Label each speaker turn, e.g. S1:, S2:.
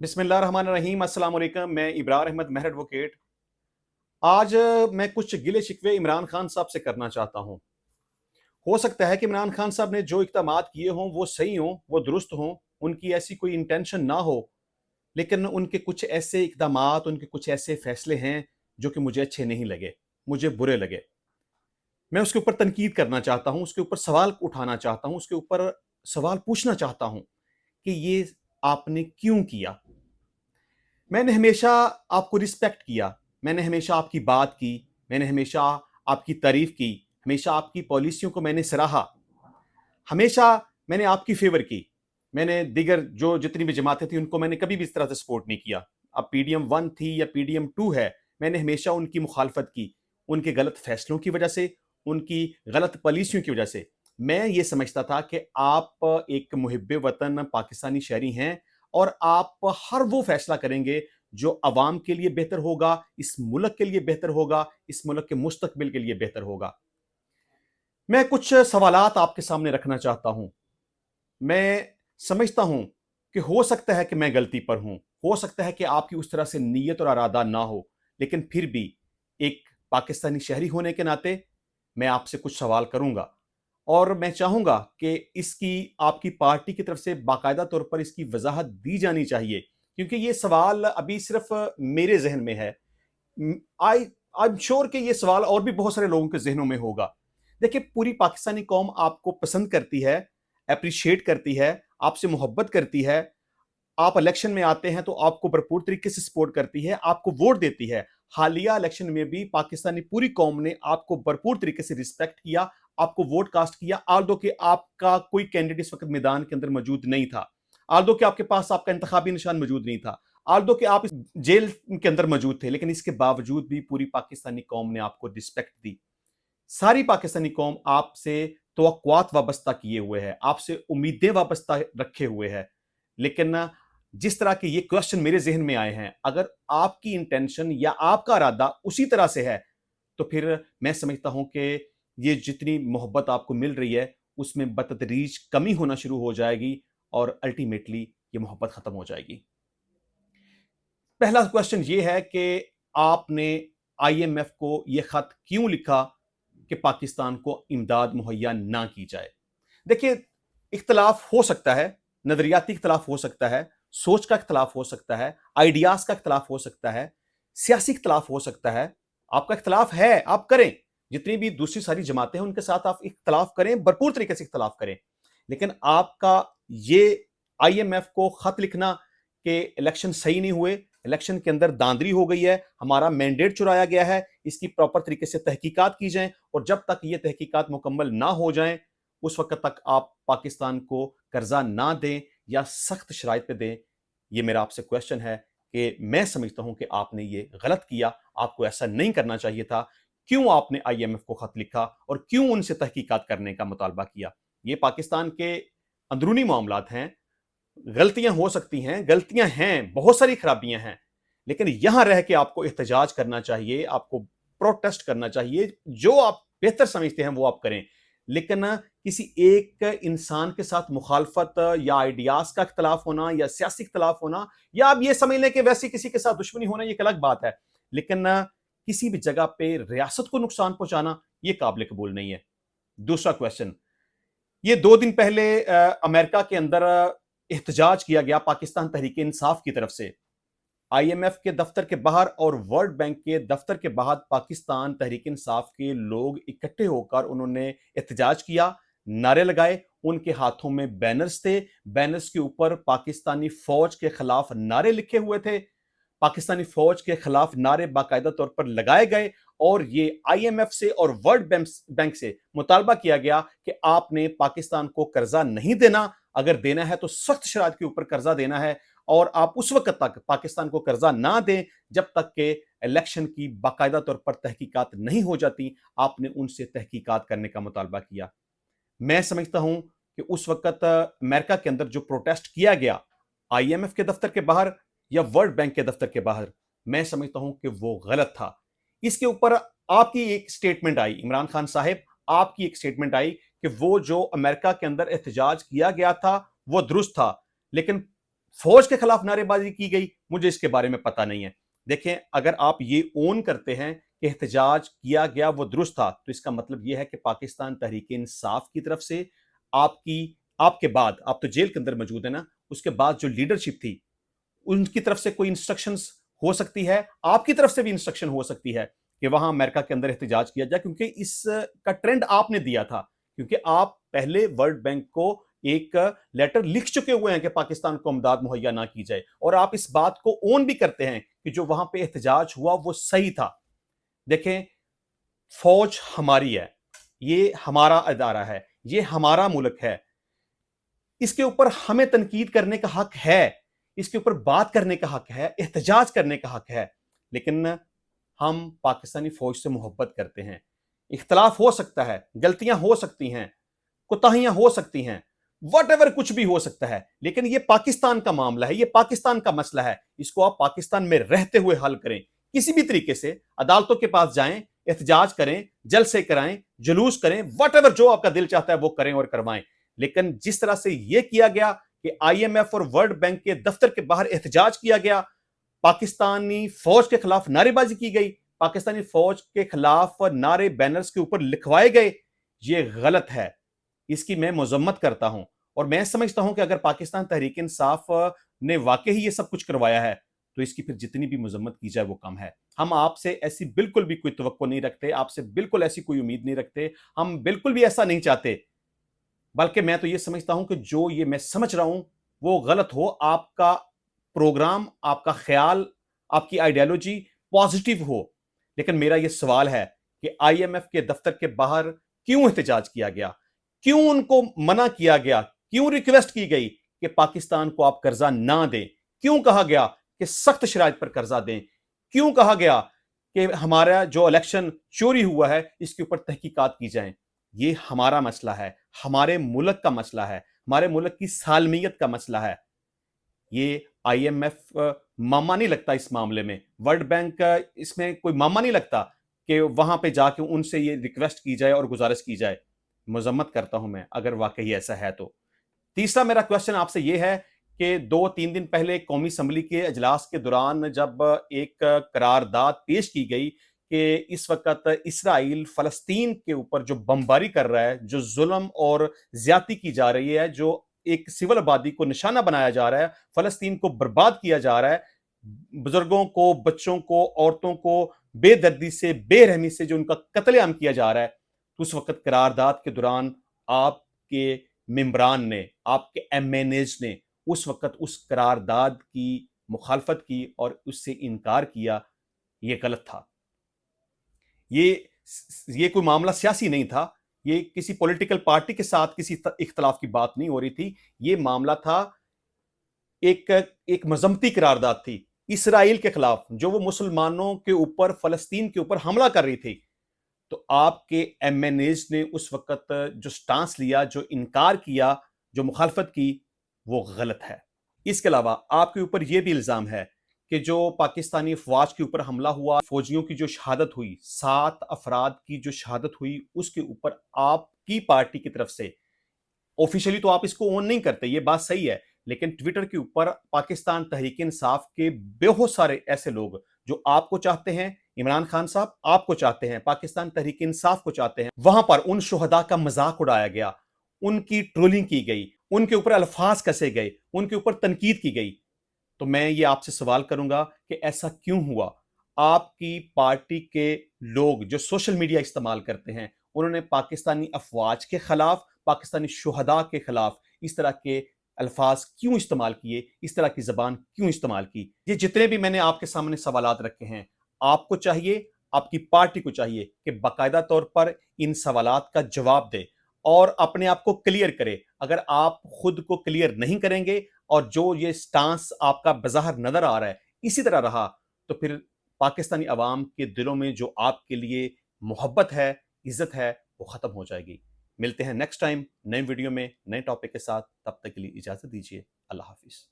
S1: बिस्मिल्लाहिर्रहमानिर्रहीम। अस्सलाम वालेकुम। मैं इब्रार अहमद मेहर एडवोकेट। आज मैं कुछ गिले शिकवे इमरान खान साहब से करना चाहता हूं। हो सकता है कि इमरान खान साहब ने जो इक़दामात किए हों वो सही हों, वो दुरुस्त हों, उनकी ऐसी कोई इंटेंशन ना हो, लेकिन उनके कुछ ऐसे इक़दामात, उनके कुछ ऐसे फैसले हैं जो कि मुझे अच्छे नहीं लगे, मुझे बुरे लगे। मैं उसके ऊपर तनकीद करना चाहता हूं, उसके ऊपर सवाल उठाना चाहता हूं, उसके ऊपर सवाल पूछना चाहता हूं कि ये आपने क्यों किया? मैंने हमेशा आपको रिस्पेक्ट किया, मैंने हमेशा आपकी बात की, मैंने हमेशा आपकी तारीफ की, हमेशा आपकी पॉलिसियों को मैंने सराहा, हमेशा मैंने आपकी फेवर की। मैंने दीगर जो जितनी भी जमातें थी उनको मैंने कभी भी इस तरह से सपोर्ट नहीं किया। अब पीडीएम 1 थी या पीडीएम 2 है, मैंने हमेशा उनकी मुखालफत की, उनके गलत फैसलों की वजह से, उनकी गलत पॉलिसियों की वजह से। मैं ये समझता था कि आप एक मुहिब्बे वतन पाकिस्तानी शहरी हैं और आप हर वो फैसला करेंगे जो अवाम के लिए बेहतर होगा, इस मुल्क के लिए बेहतर होगा, इस मुल्क के मुस्तकबिल के लिए बेहतर होगा। मैं कुछ सवालात आपके सामने रखना चाहता हूं। मैं समझता हूं कि हो सकता है कि मैं गलती पर हूं, हो सकता है कि आपकी उस तरह से नीयत और इरादा ना हो, लेकिन फिर भी एक पाकिस्तानी शहरी होने के नाते मैं आपसे कुछ सवाल करूंगा और मैं चाहूंगा कि इसकी आपकी पार्टी की तरफ से बाकायदा तौर पर इसकी वजाहत दी जानी चाहिए, क्योंकि ये सवाल अभी सिर्फ मेरे जहन में है। आई आई एम श्योर कि ये सवाल और भी बहुत सारे लोगों के जहनों में होगा। देखिए, पूरी पाकिस्तानी कौम आपको पसंद करती है, अप्रिशिएट करती है, आपसे मोहब्बत करती है। आप इलेक्शन में आते हैं तो आपको भरपूर तरीके से सपोर्ट करती है, आपको वोट देती है। हालिया इलेक्शन में भी पाकिस्तानी पूरी कौम ने आपको भरपूर तरीके से रिस्पेक्ट किया, आपको वोट कास्ट किया, आल्दो कि आपका कोई कैंडिडेट इस वक्त मैदान के अंदर मौजूद नहीं था, आल्दो कि आपके पास आपका इंतखाबी निशान मौजूद नहीं था, आल्दो कि आप जेल के अंदर मौजूद थे, लेकिन इसके बावजूद भी पूरी पाकिस्तानी कौम ने आपको रिस्पेक्ट दी। सारी पाकिस्तानी कौम आपसे तवक्कुआत वाबस्ता किए हुए है, आपसे उम्मीदें वाबस्ता रखे हुए है। लेकिन जिस तरह के ये क्वेश्चन मेरे जहन में आए हैं, अगर आपकी इंटेंशन या आपका इरादा उसी तरह से है, तो फिर मैं समझता हूं कि ये जितनी मोहब्बत आपको मिल रही है उसमें बतदरीज कमी होना शुरू हो जाएगी और अल्टीमेटली ये मोहब्बत खत्म हो जाएगी। पहला क्वेश्चन ये है कि आपने आईएमएफ को यह खत क्यों लिखा कि पाकिस्तान को इमदाद मुहैया ना की जाए? देखिए, इख्तलाफ हो सकता है, नजरियाती इख्तलाफ हो सकता है, सोच का इख्तलाफ हो सकता है, आइडियाज का इख्तलाफ हो सकता है, सियासी इख्तलाफ हो सकता है। आपका इख्तलाफ है, आप करें। जितनी भी दूसरी सारी जमातें हैं उनके साथ आप इख्तलाफ करें, भरपूर तरीके से इख्तलाफ करें, लेकिन आपका ये आईएमएफ को खत लिखना कि इलेक्शन सही नहीं हुए, इलेक्शन के अंदर दांधली हो गई है, हमारा मैंडेट चुराया गया है, इसकी प्रॉपर तरीके से तहकीकात की जाए, और जब तक ये तहकीकात मुकम्मल ना हो जाएं उस वक्त तक आप पाकिस्तान को कर्जा ना दें या सख्त शराइत पे दें। ये मेरा आपसे क्वेश्चन है कि मैं समझता हूं कि आपने ये गलत किया, आपको ऐसा नहीं करना चाहिए था। क्यों आपने आईएमएफ को खत लिखा और क्यों उनसे तहकीकात करने का मुतालबा किया? ये पाकिस्तान के अंदरूनी मामलात हैं, गलतियां हो सकती हैं, गलतियां हैं, बहुत सारी खराबियां हैं, लेकिन यहां रह के आपको एहतजाज करना चाहिए, आपको प्रोटेस्ट करना चाहिए, जो आप बेहतर समझते हैं वो आप करें। लेकिन किसी एक इंसान के साथ मुखालफत या आइडियाज का इख्तलाफ होना या सियासी इख्तलाफ होना, या आप ये समझ लें कि वैसे किसी के साथ दुश्मनी होना, ये एक अलग बात है, लेकिन किसी भी जगह पे रियासत को नुकसान पहुंचाना ये काबिल कबूल नहीं है। दूसरा क्वेश्चन, ये 2 दिन पहले अमेरिका के अंदर एहतजाज किया गया पाकिस्तान तहरीक इंसाफ की तरफ से। आईएमएफ के दफ्तर के बाहर और वर्ल्ड बैंक के दफ्तर के बाहर पाकिस्तान तहरीक इंसाफ के लोग इकट्ठे होकर उन्होंने एहतजाज किया, नारे लगाए, उनके हाथों में बैनर्स थे, बैनर्स के ऊपर पाकिस्तानी फौज के खिलाफ नारे लिखे हुए थे, पाकिस्तानी फौज के खिलाफ नारे बाकायदा तौर पर लगाए गए, और ये आईएमएफ से और वर्ल्ड बैंक से मुतालबा किया गया कि आपने पाकिस्तान को कर्जा नहीं देना, अगर देना है तो सख्त शरात के ऊपर कर्जा देना है, और आप उस वक्त तक पाकिस्तान को कर्जा ना दें जब तक कि इलेक्शन की बाकायदा तौर पर तहकीकात नहीं हो जाती। आपने उनसे तहकीकात करने का मुतालबा किया। मैं समझता हूं कि उस वक्त अमेरिका के अंदर जो प्रोटेस्ट किया गया आईएमएफ के दफ्तर के बाहर या वर्ल्ड बैंक के दफ्तर के बाहर, मैं समझता हूं कि वो गलत था। इसके ऊपर आपकी एक स्टेटमेंट आई, इमरान खान साहब, आपकी एक स्टेटमेंट आई कि वो जो अमेरिका के अंदर एहतजाज किया गया था वो दुरुस्त था, लेकिन فوج کے خلاف نعرے بازی کی گئی، مجھے اس کے بارے میں پتہ نہیں ہے۔ دیکھیں، اگر آپ یہ اون کرتے ہیں کہ احتجاج کیا گیا وہ درست تھا، تو اس کا مطلب یہ ہے کہ پاکستان تحریک انصاف کی طرف سے آپ کے بعد، آپ تو جیل کے اندر موجود ہیں نا، اس کے بعد جو لیڈرشپ تھی ان کی طرف سے کوئی انسٹرکشنز ہو سکتی ہے، آپ کی طرف سے بھی انسٹرکشن ہو سکتی ہے کہ وہاں امریکہ کے اندر احتجاج کیا جائے، کیونکہ اس کا ٹرینڈ آپ نے دیا تھا، کیونکہ آپ پہلے ورلڈ بینک کو ایک لیٹر لکھ چکے ہوئے ہیں کہ پاکستان کو امداد مہیا نہ کی جائے، اور آپ اس بات کو اون بھی کرتے ہیں کہ جو وہاں پہ احتجاج ہوا وہ صحیح تھا۔ دیکھیں، فوج ہماری ہے، یہ ہمارا ادارہ ہے، یہ ہمارا ملک ہے، اس کے اوپر ہمیں تنقید کرنے کا حق ہے، اس کے اوپر بات کرنے کا حق ہے، احتجاج کرنے کا حق ہے، لیکن ہم پاکستانی فوج سے محبت کرتے ہیں۔ اختلاف ہو سکتا ہے، غلطیاں ہو سکتی ہیں، کوتاہیاں ہو سکتی ہیں، واٹ ایور کچھ بھی ہو سکتا ہے، لیکن یہ پاکستان کا معاملہ ہے، یہ پاکستان کا مسئلہ ہے، اس کو آپ پاکستان میں رہتے ہوئے حل کریں، کسی بھی طریقے سے عدالتوں کے پاس جائیں، احتجاج کریں، جلسے کرائیں، جلوس کریں، واٹ ایور جو آپ کا دل چاہتا ہے وہ کریں اور کروائیں، لیکن جس طرح سے یہ کیا گیا کہ آئی ایم ایف اور ورلڈ بینک کے دفتر کے باہر احتجاج کیا گیا، پاکستانی فوج کے خلاف نعرے بازی کی گئی، پاکستانی فوج کے خلاف نعرے بینرز کے اوپر لکھوائے گئے، یہ غلط ہے، اس کی میں مذمت کرتا ہوں، اور میں سمجھتا ہوں کہ اگر پاکستان تحریک انصاف نے واقعی یہ سب کچھ کروایا ہے تو اس کی پھر جتنی بھی مذمت کی جائے وہ کم ہے۔ ہم آپ سے ایسی بالکل بھی کوئی توقع نہیں رکھتے، آپ سے بالکل ایسی کوئی امید نہیں رکھتے، ہم بالکل بھی ایسا نہیں چاہتے، بلکہ میں تو یہ سمجھتا ہوں کہ جو یہ میں سمجھ رہا ہوں وہ غلط ہو، آپ کا پروگرام، آپ کا خیال، آپ کی آئیڈیالوجی پازیٹیو ہو، لیکن میرا یہ سوال ہے کہ آئی ایم ایف کے دفتر کے باہر کیوں احتجاج کیا گیا؟ کیوں ان کو منع کیا گیا؟ کیوں ریکویسٹ کی گئی کہ پاکستان کو آپ قرضہ نہ دیں؟ کیوں کہا گیا کہ سخت شرائط پر قرضہ دیں؟ کیوں کہا گیا کہ ہمارا جو الیکشن چوری ہوا ہے اس کے اوپر تحقیقات کی جائیں؟ یہ ہمارا مسئلہ ہے، ہمارے ملک کا مسئلہ ہے، ہمارے ملک کی سالمیت کا مسئلہ ہے۔ یہ آئی ایم ایف ماما نہیں لگتا اس معاملے میں، ورلڈ بینک اس میں کوئی ماما نہیں لگتا کہ وہاں پہ جا کے ان سے یہ ریکویسٹ کی جائے اور گزارش کی جائے۔ مذمت کرتا ہوں میں اگر واقعی ایسا ہے تو۔ تیسرا میرا کوشچن آپ سے یہ ہے کہ 2-3 دن پہلے قومی اسمبلی کے اجلاس کے دوران جب ایک قرارداد پیش کی گئی کہ اس وقت اسرائیل فلسطین کے اوپر جو بمباری کر رہا ہے، جو ظلم اور زیادتی کی جا رہی ہے، جو ایک سول آبادی کو نشانہ بنایا جا رہا ہے، فلسطین کو برباد کیا جا رہا ہے، بزرگوں کو، بچوں کو، عورتوں کو بے دردی سے، بے رحمی سے جو ان کا قتل عام کیا جا رہا ہے، تو اس وقت قرارداد کے دوران آپ کے ممبران نے، آپ کے ایم این ایز نے اس وقت اس قرارداد کی مخالفت کی اور اس سے انکار کیا۔ یہ غلط تھا۔ یہ کوئی معاملہ سیاسی نہیں تھا، یہ کسی پولیٹیکل پارٹی کے ساتھ کسی اختلاف کی بات نہیں ہو رہی تھی، یہ معاملہ تھا ایک مذمتی قرارداد تھی اسرائیل کے خلاف، جو وہ مسلمانوں کے اوپر، فلسطین کے اوپر حملہ کر رہی تھی۔ تو آپ کے ایم این ایز نے اس وقت جو سٹانس لیا، جو انکار کیا، جو مخالفت کی، وہ غلط ہے۔ اس کے علاوہ آپ کے اوپر یہ بھی الزام ہے کہ جو پاکستانی افواج کے اوپر حملہ ہوا، فوجیوں کی جو شہادت ہوئی، 7 افراد کی جو شہادت ہوئی، اس کے اوپر آپ کی پارٹی کی طرف سے آفیشلی تو آپ اس کو اون نہیں کرتے، یہ بات صحیح ہے، لیکن ٹویٹر کے اوپر پاکستان تحریک انصاف کے بہت سارے ایسے لوگ جو آپ کو چاہتے ہیں، عمران خان صاحب آپ کو چاہتے ہیں، پاکستان تحریک انصاف کو چاہتے ہیں، وہاں پر ان شہداء کا مذاق اڑایا گیا، ان کی ٹرولنگ کی گئی، ان کے اوپر الفاظ کسے گئے، ان کے اوپر تنقید کی گئی۔ تو میں یہ آپ سے سوال کروں گا کہ ایسا کیوں ہوا؟ آپ کی پارٹی کے لوگ جو سوشل میڈیا استعمال کرتے ہیں، انہوں نے پاکستانی افواج کے خلاف، پاکستانی شہداء کے خلاف اس طرح کے الفاظ کیوں استعمال کیے، اس طرح کی زبان کیوں استعمال کی؟ یہ جتنے بھی میں نے آپ کے سامنے سوالات رکھے ہیں، آپ کو چاہیے، آپ کی پارٹی کو چاہیے کہ باقاعدہ طور پر ان سوالات کا جواب دے اور اپنے آپ کو کلیئر کرے۔ اگر آپ خود کو کلیئر نہیں کریں گے اور جو یہ سٹانس آپ کا بظاہر نظر آ رہا ہے اسی طرح رہا، تو پھر پاکستانی عوام کے دلوں میں جو آپ کے لیے محبت ہے، عزت ہے، وہ ختم ہو جائے گی۔ ملتے ہیں نیکسٹ ٹائم نئے ویڈیو میں نئے ٹاپک کے ساتھ، تب تک کے لیے اجازت دیجیے۔ اللہ حافظ۔